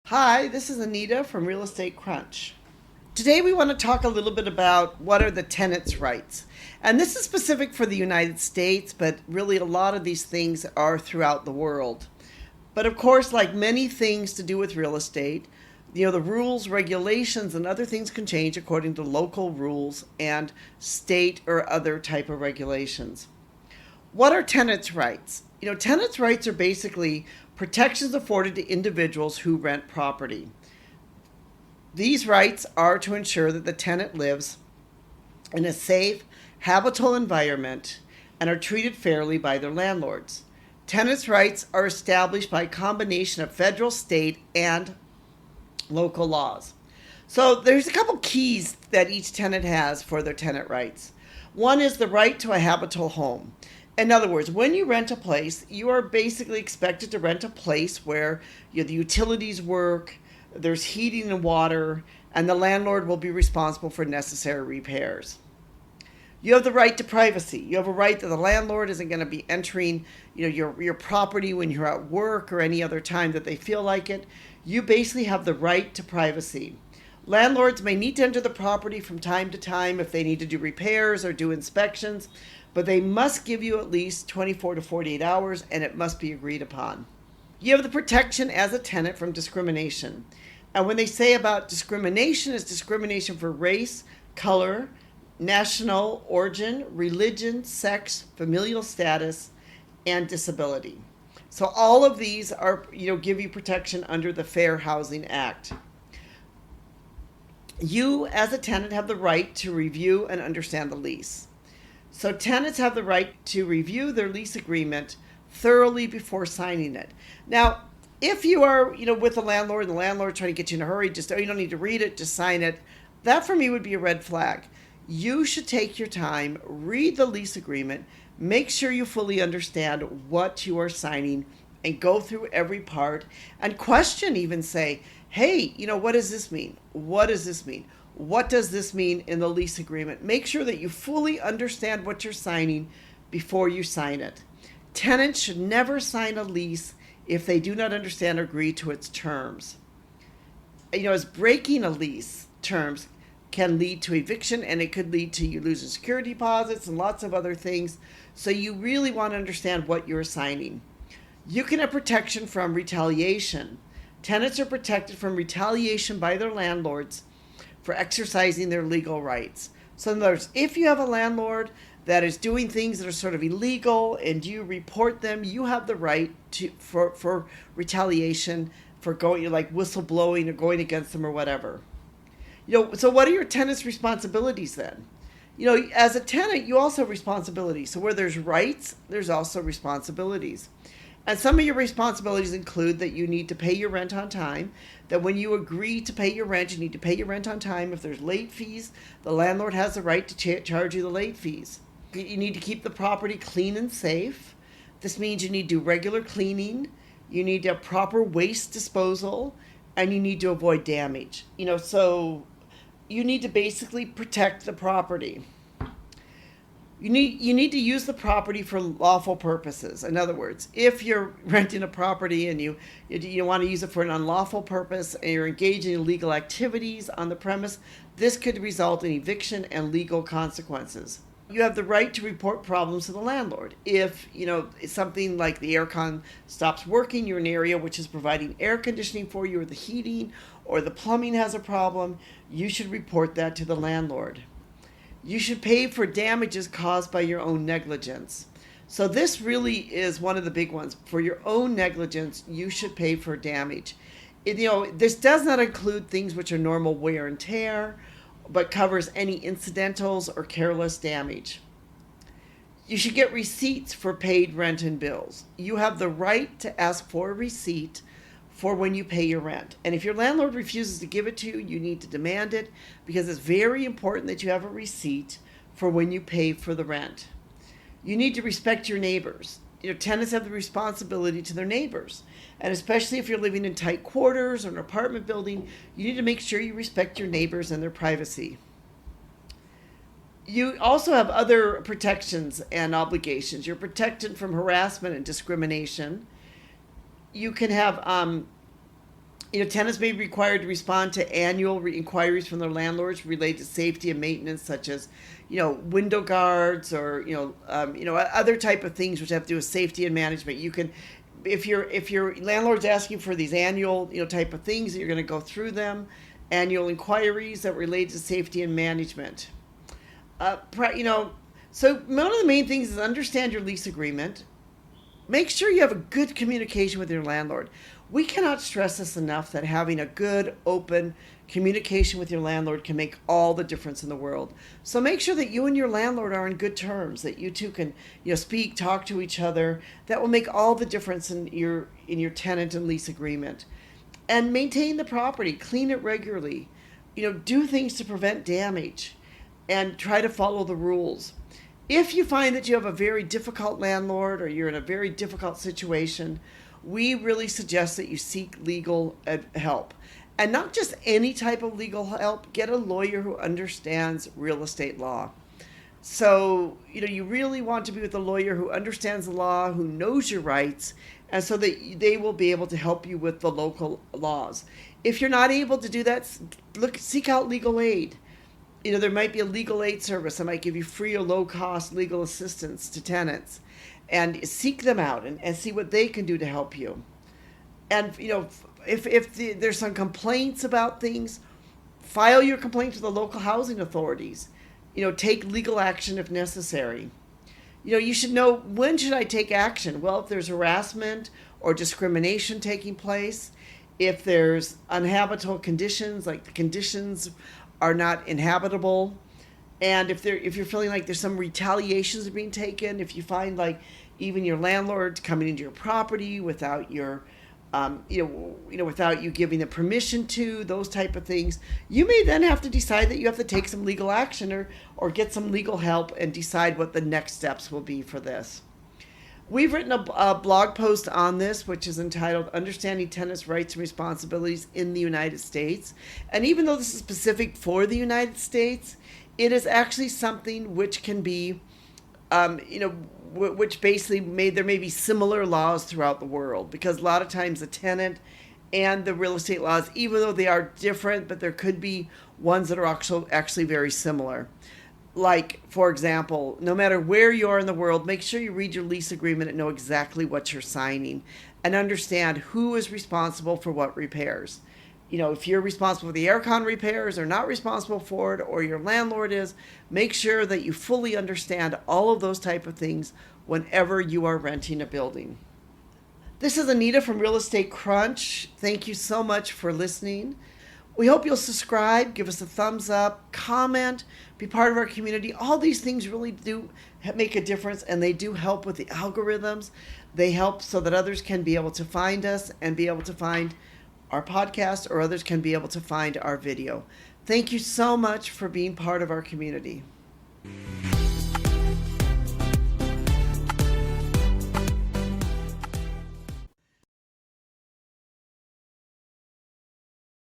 Hi, this is Anita from Real Estate Crunch. Today we want to talk a little bit about what are the tenants' rights. And this is specific for the United States, but really a lot of these things are throughout the world. But of course, like many things to do with real estate, the rules, regulations, and other things can change according to local rules and state or other type of regulations. What are tenants' rights? Tenants' rights are basically protections afforded to individuals who rent property. These rights are to ensure that the tenant lives in a safe, habitable environment and are treated fairly by their landlords. Tenants' rights are established by a combination of federal, state, and local laws. So there's a couple keys that each tenant has for their tenant rights. One is the right to a habitable home. In other words, when you rent a place, you are basically expected to rent a place where the utilities work, there's heating and water, and the landlord will be responsible for necessary repairs. You have the right to privacy. You have a right that the landlord isn't going to be entering your property when you're at work or any other time that they feel like it. You basically have the right to privacy. Landlords may need to enter the property from time to time if they need to do repairs or do inspections, but they must give you at least 24 to 48 hours and it must be agreed upon. You have the protection as a tenant from discrimination. And when they say about discrimination, it's discrimination for race, color, national origin, religion, sex, familial status, and disability. So all of these are, give you protection under the Fair Housing Act. You, as a tenant, have the right to review and understand the lease. So tenants have the right to review their lease agreement thoroughly before signing it. Now, if you are, with the landlord and the landlord trying to get you in a hurry, you don't need to read it, just sign it. That for me would be a red flag. You should take your time, read the lease agreement, make sure you fully understand what you are signing and go through every part and question, even say, hey, what does this mean? What does this mean? What does this mean in the lease agreement? Make sure that you fully understand what you're signing before you sign it. Tenants should never sign a lease if they do not understand or agree to its terms. As breaking a lease terms can lead to eviction and it could lead to you losing security deposits and lots of other things. So you really want to understand what you're signing. You can have protection from retaliation. Tenants are protected from retaliation by their landlords for exercising their legal rights. So in other words, if you have a landlord that is doing things that are sort of illegal and you report them, you have the right to for retaliation for going like whistleblowing or going against them or whatever. So what are your tenants' responsibilities then? As a tenant, you also have responsibilities. So where there's rights, there's also responsibilities. And some of your responsibilities include that you need to pay your rent on time, that when you agree to pay your rent, you need to pay your rent on time. If there's late fees, the landlord has the right to charge you the late fees. You need to keep the property clean and safe. This means you need to do regular cleaning, you need to have proper waste disposal, and you need to avoid damage. So you need to basically protect the property. You need to use the property for lawful purposes. In other words, if you're renting a property and you want to use it for an unlawful purpose and you're engaging in illegal activities on the premise, this could result in eviction and legal consequences. You have the right to report problems to the landlord. If, something like the aircon stops working, you're in an area which is providing air conditioning for you or the heating or the plumbing has a problem, you should report that to the landlord. You should pay for damages caused by your own negligence. So this really is one of the big ones. For your own negligence, you should pay for damage. This does not include things which are normal wear and tear, but covers any incidentals or careless damage. You should get receipts for paid rent and bills. You have the right to ask for a receipt for when you pay your rent. And if your landlord refuses to give it to you, you need to demand it because it's very important that you have a receipt for when you pay for the rent. You need to respect your neighbors. Tenants have the responsibility to their neighbors. And especially if you're living in tight quarters or an apartment building, you need to make sure you respect your neighbors and their privacy. You also have other protections and obligations. You're protected from harassment and discrimination. You can have Tenants may be required to respond to annual inquiries from their landlords related to safety and maintenance, such as, window guards or other type of things which have to do with safety and management. You can, if your landlord's asking for these annual type of things, you're going to go through them, annual inquiries that relate to safety and management. So one of the main things is understand your lease agreement. Make sure you have a good communication with your landlord. We cannot stress this enough that having a good, open communication with your landlord can make all the difference in the world. So make sure that you and your landlord are in good terms, that you two can speak, talk to each other. That will make all the difference in your tenant and lease agreement. And maintain the property, clean it regularly. Do things to prevent damage and try to follow the rules. If you find that you have a very difficult landlord or you're in a very difficult situation, we really suggest that you seek legal help. And not just any type of legal help. Get a lawyer who understands real estate law. So, you really want to be with a lawyer who understands the law, who knows your rights, and so that they will be able to help you with the local laws. If you're not able to do that, seek out legal aid. There might be a legal aid service that might give you free or low-cost legal assistance to tenants. And seek them out and see what they can do to help you. And, if there's some complaints about things, file your complaint to the local housing authorities. Take legal action if necessary. You should know, when should I take action? Well, if there's harassment or discrimination taking place, if there's uninhabitable conditions, like the conditions are not inhabitable, and if you're feeling like there's some retaliations are being taken, if you find like even your landlord coming into your property without your without you giving them permission to, those type of things, you may then have to decide that you have to take some legal action or get some legal help and decide what the next steps will be for this. We've written a blog post on this, which is entitled Understanding Tenants' Rights and Responsibilities in the United States. And even though this is specific for the United States, it is actually something which can be, which basically there may be similar laws throughout the world. Because a lot of times the tenant and the real estate laws, even though they are different, but there could be ones that are actually very similar. Like, for example, no matter where you are in the world, make sure you read your lease agreement and know exactly what you're signing and understand who is responsible for what repairs. If you're responsible for the aircon repairs or not responsible for it, or your landlord is, make sure that you fully understand all of those type of things whenever you are renting a building. This is Anita from Real Estate Crunch. Thank you so much for listening. We hope you'll subscribe, give us a thumbs up, comment, be part of our community. All these things really do make a difference, and they do help with the algorithms. They help so that others can be able to find us and be able to find our podcast, or others can be able to find our video. Thank you so much for being part of our community.